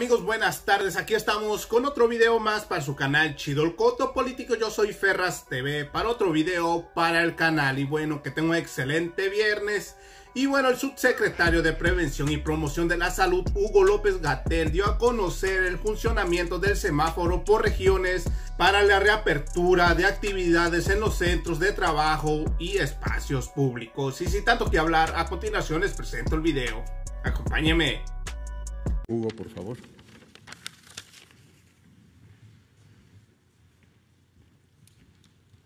amigos? Buenas tardes, aquí estamos con otro video más para su canal Chido el Coto Político. Yo soy Ferraz TV para otro video para el canal. Y bueno, que tengo un excelente viernes. Y bueno, el subsecretario de Prevención y Promoción de la Salud, Hugo López-Gatell, dio a conocer el funcionamiento del semáforo por regiones para la reapertura de actividades en los centros de trabajo y espacios públicos. Y sin tanto que hablar, a continuación les presento el video. Acompáñenme. Hugo, por favor.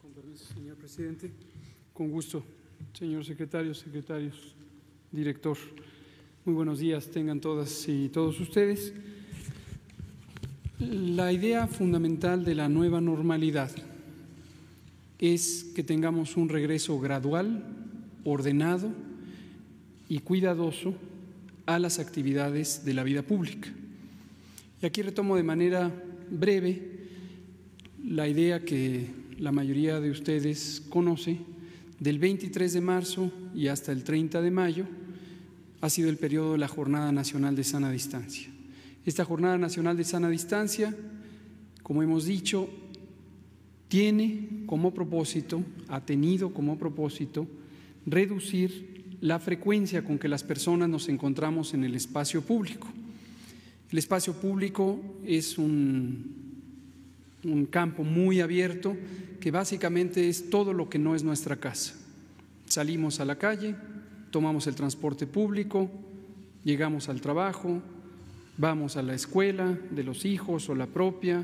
Con permiso, señor presidente. Con gusto, señor secretario, secretarios, director. Muy buenos días tengan todas y todos ustedes. La idea fundamental de la nueva normalidad es que tengamos un regreso gradual, ordenado y cuidadoso a las actividades de la vida pública. Y aquí retomo de manera breve la idea que la mayoría de ustedes conoce. Del 23 de marzo y hasta el 30 de mayo ha sido el periodo de la Jornada Nacional de Sana Distancia. Esta Jornada Nacional de Sana Distancia, como hemos dicho, ha tenido como propósito reducir la frecuencia con que las personas nos encontramos en el espacio público. El espacio público es un campo muy abierto que básicamente es todo lo que no es nuestra casa. Salimos a la calle, tomamos el transporte público, llegamos al trabajo, vamos a la escuela de los hijos o la propia,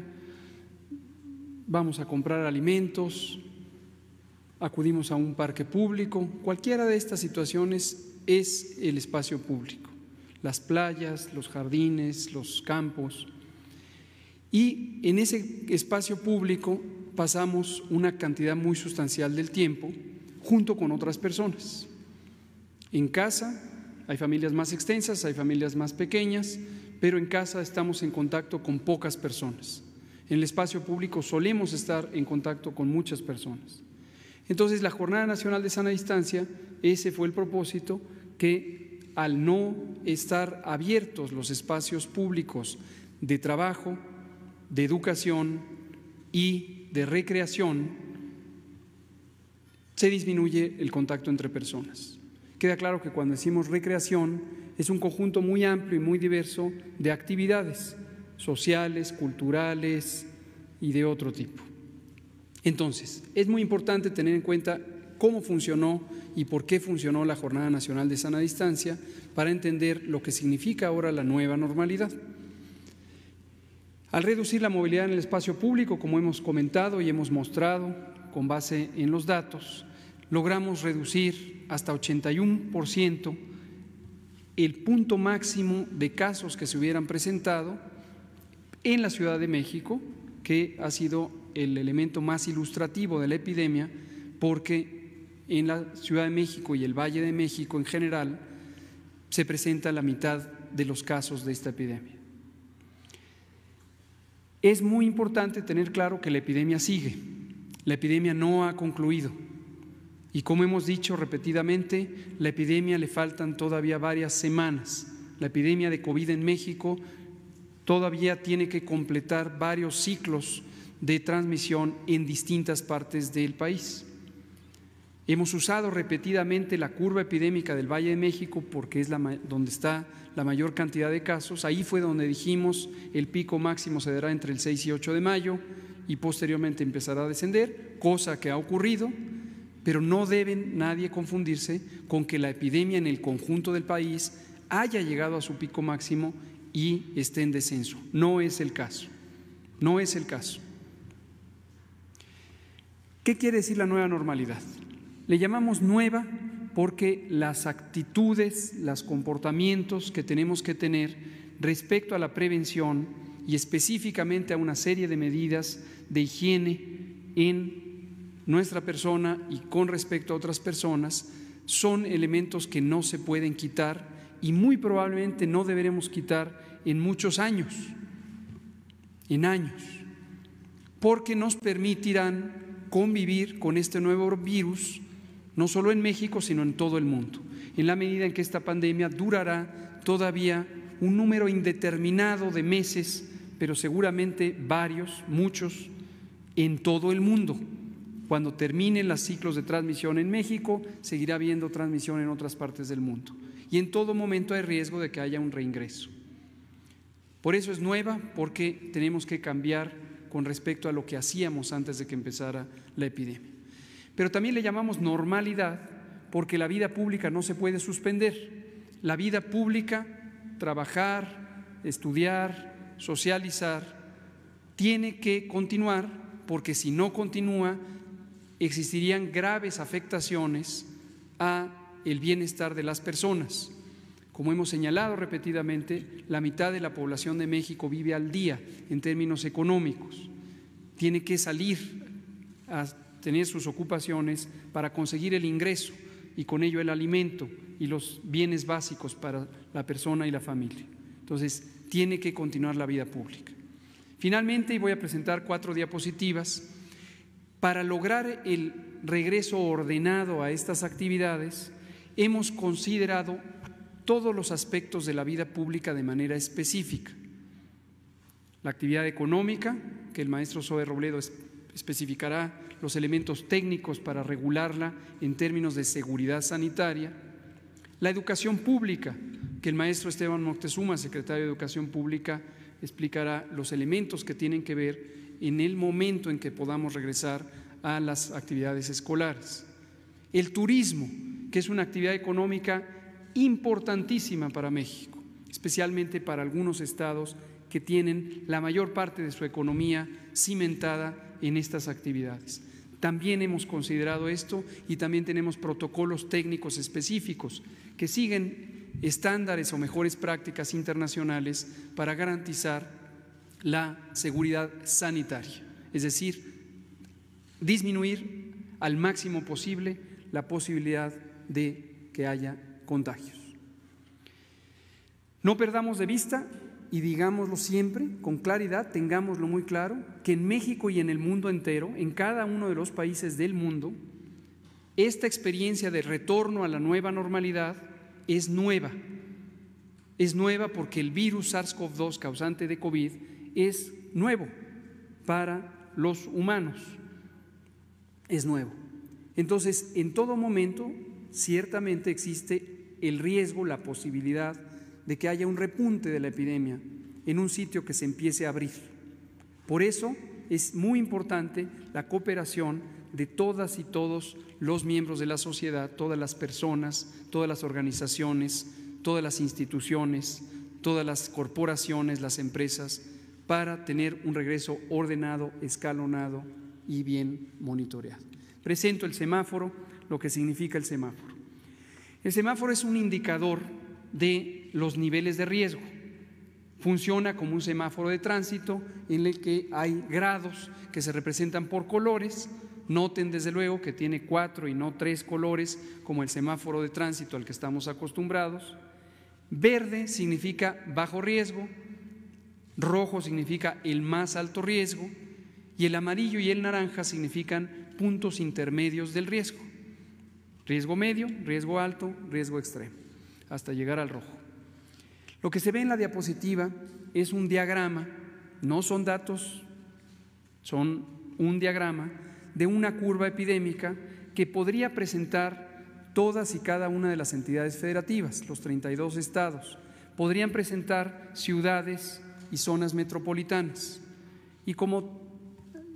vamos a comprar alimentos, acudimos a un parque público. Cualquiera de estas situaciones es el espacio público, las playas, los jardines, los campos. Y en ese espacio público pasamos una cantidad muy sustancial del tiempo junto con otras personas. En casa hay familias más extensas, hay familias más pequeñas, pero en casa estamos en contacto con pocas personas. En el espacio público solemos estar en contacto con muchas personas. Entonces, la Jornada Nacional de Sana Distancia, ese fue el propósito, que al no estar abiertos los espacios públicos de trabajo, de educación y de recreación, se disminuye el contacto entre personas. Queda claro que cuando decimos recreación es un conjunto muy amplio y muy diverso de actividades sociales, culturales y de otro tipo. Entonces, es muy importante tener en cuenta cómo funcionó y por qué funcionó la Jornada Nacional de Sana Distancia para entender lo que significa ahora la nueva normalidad. Al reducir la movilidad en el espacio público, como hemos comentado y hemos mostrado con base en los datos, logramos reducir hasta 81% el punto máximo de casos que se hubieran presentado en la Ciudad de México, que ha sido el elemento más ilustrativo de la epidemia, porque en la Ciudad de México y el Valle de México en general se presenta la mitad de los casos de esta epidemia. Es muy importante tener claro que la epidemia sigue, la epidemia no ha concluido y, como hemos dicho repetidamente, la epidemia le faltan todavía varias semanas. La epidemia de COVID en México todavía tiene que completar varios ciclos de transmisión en distintas partes del país. Hemos usado repetidamente la curva epidémica del Valle de México porque es donde está la mayor cantidad de casos. Ahí fue donde dijimos el pico máximo se dará entre el 6 y 8 de mayo y posteriormente empezará a descender, cosa que ha ocurrido, pero no debe nadie confundirse con que la epidemia en el conjunto del país haya llegado a su pico máximo y esté en descenso. No es el caso, no es el caso. ¿Qué quiere decir la nueva normalidad? Le llamamos nueva porque las actitudes, los comportamientos que tenemos que tener respecto a la prevención y específicamente a una serie de medidas de higiene en nuestra persona y con respecto a otras personas son elementos que no se pueden quitar y muy probablemente no deberemos quitar en muchos años, porque nos permitirán convivir con este nuevo virus, no solo en México, sino en todo el mundo, en la medida en que esta pandemia durará todavía un número indeterminado de meses, pero seguramente varios, muchos, en todo el mundo. Cuando terminen los ciclos de transmisión en México, seguirá habiendo transmisión en otras partes del mundo. Y en todo momento hay riesgo de que haya un reingreso. Por eso es nueva, porque tenemos que cambiar con respecto a lo que hacíamos antes de que empezara la epidemia. Pero también le llamamos normalidad porque la vida pública no se puede suspender. La vida pública, trabajar, estudiar, socializar, tiene que continuar, porque si no continúa, existirían graves afectaciones a el bienestar de las personas. Como hemos señalado repetidamente, la mitad de la población de México vive al día en términos económicos. Tiene que salir a tener sus ocupaciones para conseguir el ingreso y con ello el alimento y los bienes básicos para la persona y la familia. Entonces, tiene que continuar la vida pública. Finalmente, y voy a presentar 4 diapositivas, para lograr el regreso ordenado a estas actividades, hemos considerado todos los aspectos de la vida pública de manera específica. La actividad económica, que el maestro Zoe Robledo especificará los elementos técnicos para regularla en términos de seguridad sanitaria. La educación pública, que el maestro Esteban Moctezuma, secretario de Educación Pública, explicará los elementos que tienen que ver en el momento en que podamos regresar a las actividades escolares. El turismo, que es una actividad económica importantísima para México, especialmente para algunos estados que tienen la mayor parte de su economía cimentada en estas actividades. También hemos considerado esto y también tenemos protocolos técnicos específicos que siguen estándares o mejores prácticas internacionales para garantizar la seguridad sanitaria, es decir, disminuir al máximo posible la posibilidad de que haya contagios. No perdamos de vista y digámoslo siempre con claridad, tengámoslo muy claro, que en México y en el mundo entero, en cada uno de los países del mundo, esta experiencia de retorno a la nueva normalidad es nueva. Es nueva porque el virus SARS-CoV-2 causante de COVID es nuevo para los humanos. Es nuevo. Entonces, en todo momento, ciertamente existe el riesgo, la posibilidad de que haya un repunte de la epidemia en un sitio que se empiece a abrir. Por eso es muy importante la cooperación de todas y todos los miembros de la sociedad, todas las personas, todas las organizaciones, todas las instituciones, todas las corporaciones, las empresas, para tener un regreso ordenado, escalonado y bien monitoreado. Presento el semáforo, lo que significa el semáforo. El semáforo es un indicador de los niveles de riesgo. Funciona como un semáforo de tránsito en el que hay grados que se representan por colores. Noten desde luego que tiene 4 y no 3 colores como el semáforo de tránsito al que estamos acostumbrados. Verde significa bajo riesgo, rojo significa el más alto riesgo y el amarillo y el naranja significan puntos intermedios del riesgo. Riesgo medio, riesgo alto, riesgo extremo, hasta llegar al rojo. Lo que se ve en la diapositiva es un diagrama, no son datos, son un diagrama de una curva epidémica que podría presentar todas y cada una de las entidades federativas, los 32 estados, podrían presentar ciudades y zonas metropolitanas. Y como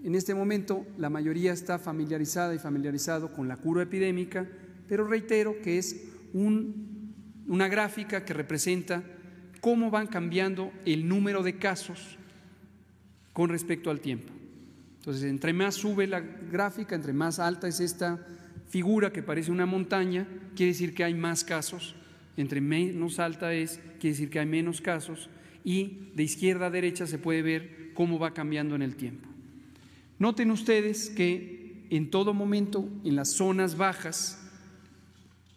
en este momento la mayoría está familiarizada y familiarizado con la curva epidémica, pero reitero que es una gráfica que representa cómo van cambiando el número de casos con respecto al tiempo. Entonces, entre más sube la gráfica, entre más alta es esta figura que parece una montaña, quiere decir que hay más casos. Entre menos alta es, quiere decir que hay menos casos. Y de izquierda a derecha se puede ver cómo va cambiando en el tiempo. Noten ustedes que en todo momento, en las zonas bajas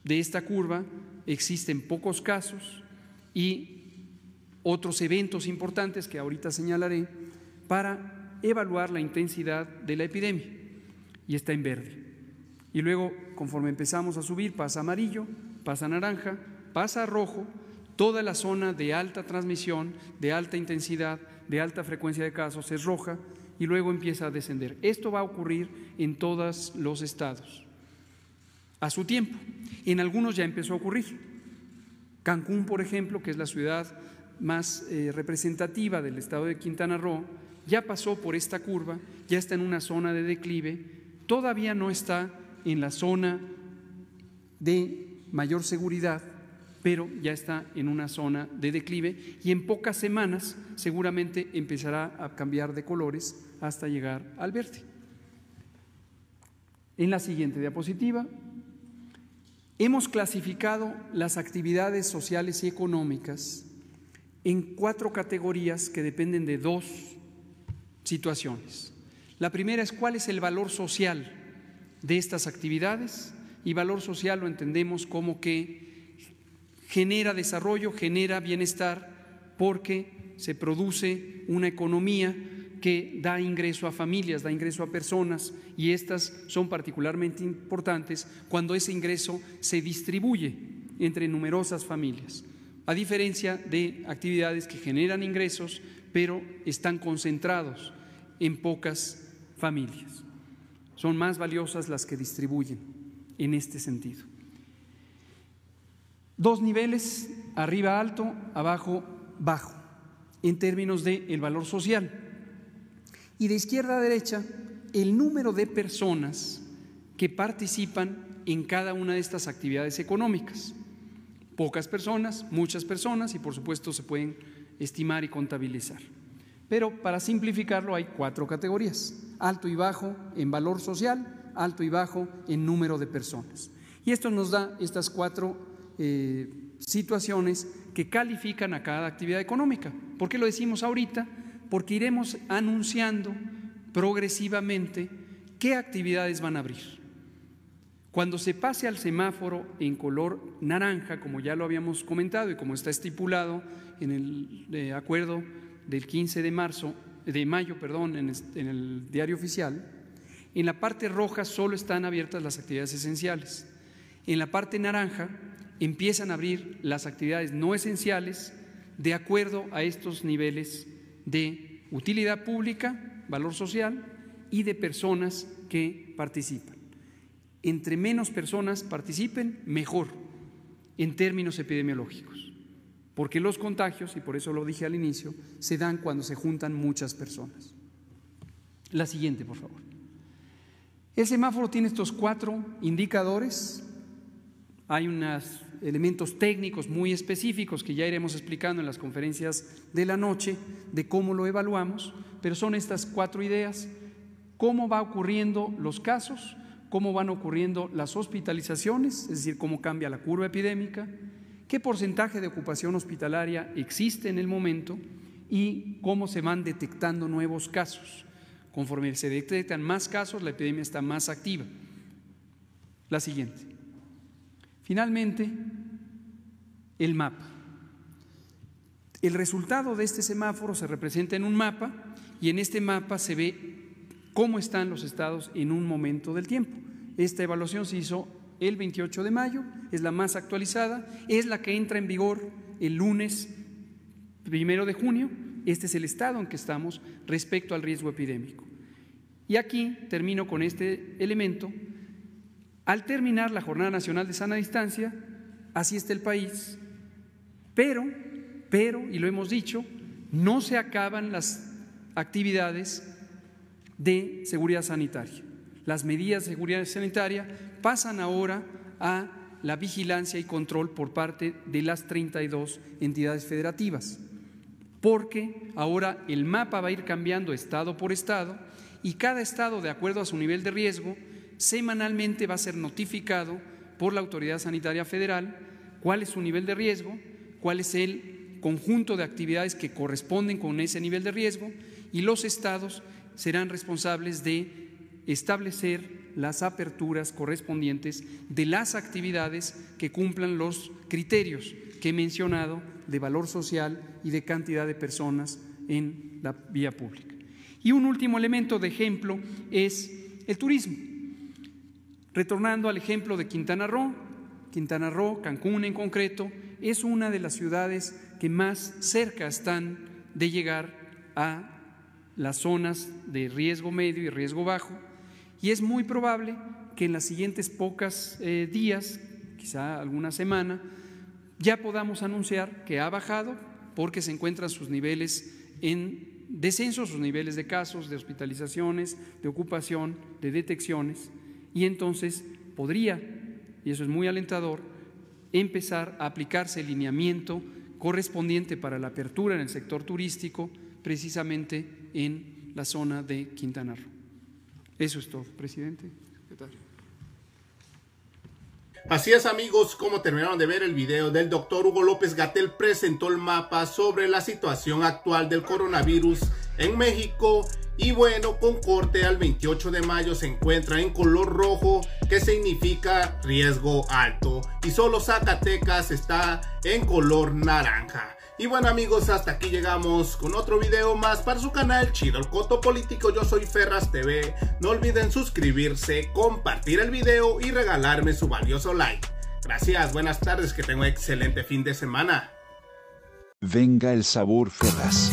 de esta curva, existen pocos casos y otros eventos importantes que ahorita señalaré para evaluar la intensidad de la epidemia, y está en verde. Y luego, conforme empezamos a subir, pasa amarillo, pasa naranja, pasa rojo, Toda la zona de alta transmisión, de alta intensidad, de alta frecuencia de casos es roja y luego empieza a descender. Esto va a ocurrir en todos los estados a su tiempo. En algunos ya empezó a ocurrir. Cancún, por ejemplo, que es la ciudad más representativa del estado de Quintana Roo, ya pasó por esta curva, ya está en una zona de declive, todavía no está en la zona de mayor seguridad, pero ya está en una zona de declive y en pocas semanas seguramente empezará a cambiar de colores hasta llegar al verde. En la siguiente diapositiva, hemos clasificado las actividades sociales y económicas en 4 categorías que dependen de 2 situaciones. La primera es cuál es el valor social de estas actividades, y valor social lo entendemos como que genera desarrollo, genera bienestar, porque se produce una economía que da ingreso a familias, da ingreso a personas, y estas son particularmente importantes cuando ese ingreso se distribuye entre numerosas familias, a diferencia de actividades que generan ingresos pero están concentrados en pocas familias. Son más valiosas las que distribuyen en este sentido. 2 niveles, arriba alto, abajo bajo, en términos del valor social. Y de izquierda a derecha, el número de personas que participan en cada una de estas actividades económicas. Pocas personas, muchas personas, y por supuesto se pueden estimar y contabilizar. Pero para simplificarlo hay 4 categorías: alto y bajo en valor social, alto y bajo en número de personas. Y esto nos da estas 4 situaciones que califican a cada actividad económica. ¿Por qué lo decimos ahorita? Porque iremos anunciando progresivamente qué actividades van a abrir. Cuando se pase al semáforo en color naranja, como ya lo habíamos comentado y como está estipulado en el acuerdo del 15 de mayo, en el diario oficial, en la parte roja solo están abiertas las actividades esenciales. En la parte naranja empiezan a abrir las actividades no esenciales de acuerdo a estos niveles de utilidad pública, valor social y de personas que participan. Entre menos personas participen, mejor en términos epidemiológicos, porque los contagios, y por eso lo dije al inicio, se dan cuando se juntan muchas personas. La siguiente, por favor. El semáforo tiene estos 4 indicadores. Hay unos elementos técnicos muy específicos que ya iremos explicando en las conferencias de la noche de cómo lo evaluamos, pero son estas 4 ideas: cómo va ocurriendo los casos, cómo van ocurriendo las hospitalizaciones, es decir, cómo cambia la curva epidémica, qué porcentaje de ocupación hospitalaria existe en el momento y cómo se van detectando nuevos casos. Conforme se detectan más casos, la epidemia está más activa. La siguiente. Finalmente, el mapa. El resultado de este semáforo se representa en un mapa y en este mapa se ve cómo están los estados en un momento del tiempo. Esta evaluación se hizo el 28 de mayo, es la más actualizada, es la que entra en vigor el lunes 1 de junio. Este es el estado en que estamos respecto al riesgo epidémico. Y aquí termino con este elemento. Al terminar la Jornada Nacional de Sana Distancia, así está el país, pero, y lo hemos dicho, no se acaban las actividades de seguridad sanitaria. Las medidas de seguridad sanitaria pasan ahora a la vigilancia y control por parte de las 32 entidades federativas, porque ahora el mapa va a ir cambiando estado por estado y cada estado, de acuerdo a su nivel de riesgo, semanalmente va a ser notificado por la Autoridad Sanitaria Federal cuál es su nivel de riesgo, cuál es el conjunto de actividades que corresponden con ese nivel de riesgo, y los estados serán responsables de establecer las aperturas correspondientes de las actividades que cumplan los criterios que he mencionado de valor social y de cantidad de personas en la vía pública. Y un último elemento de ejemplo es el turismo. Retornando al ejemplo de Quintana Roo, Cancún en concreto, es una de las ciudades que más cerca están de llegar a las zonas de riesgo medio y riesgo bajo, y es muy probable que en las siguientes pocas días, quizá alguna semana, ya podamos anunciar que ha bajado porque se encuentran sus niveles en descenso, sus niveles de casos, de hospitalizaciones, de ocupación, de detecciones, y entonces podría, y eso es muy alentador, empezar a aplicarse el lineamiento correspondiente para la apertura en el sector turístico, precisamente en la zona de Quintana Roo. Eso es todo, presidente. Secretario. Así es, amigos, como terminaron de ver el video del doctor Hugo López-Gatell, presentó el mapa sobre la situación actual del coronavirus en México. Y bueno, con corte al 28 de mayo se encuentra en color rojo, que significa riesgo alto, y solo Zacatecas está en color naranja. Y bueno, amigos, hasta aquí llegamos con otro video más para su canal Chido el Coto Político. Yo soy Ferras TV. No olviden suscribirse, compartir el video y regalarme su valioso like. Gracias, buenas tardes, que tengan un excelente fin de semana. Venga el sabor, Ferras.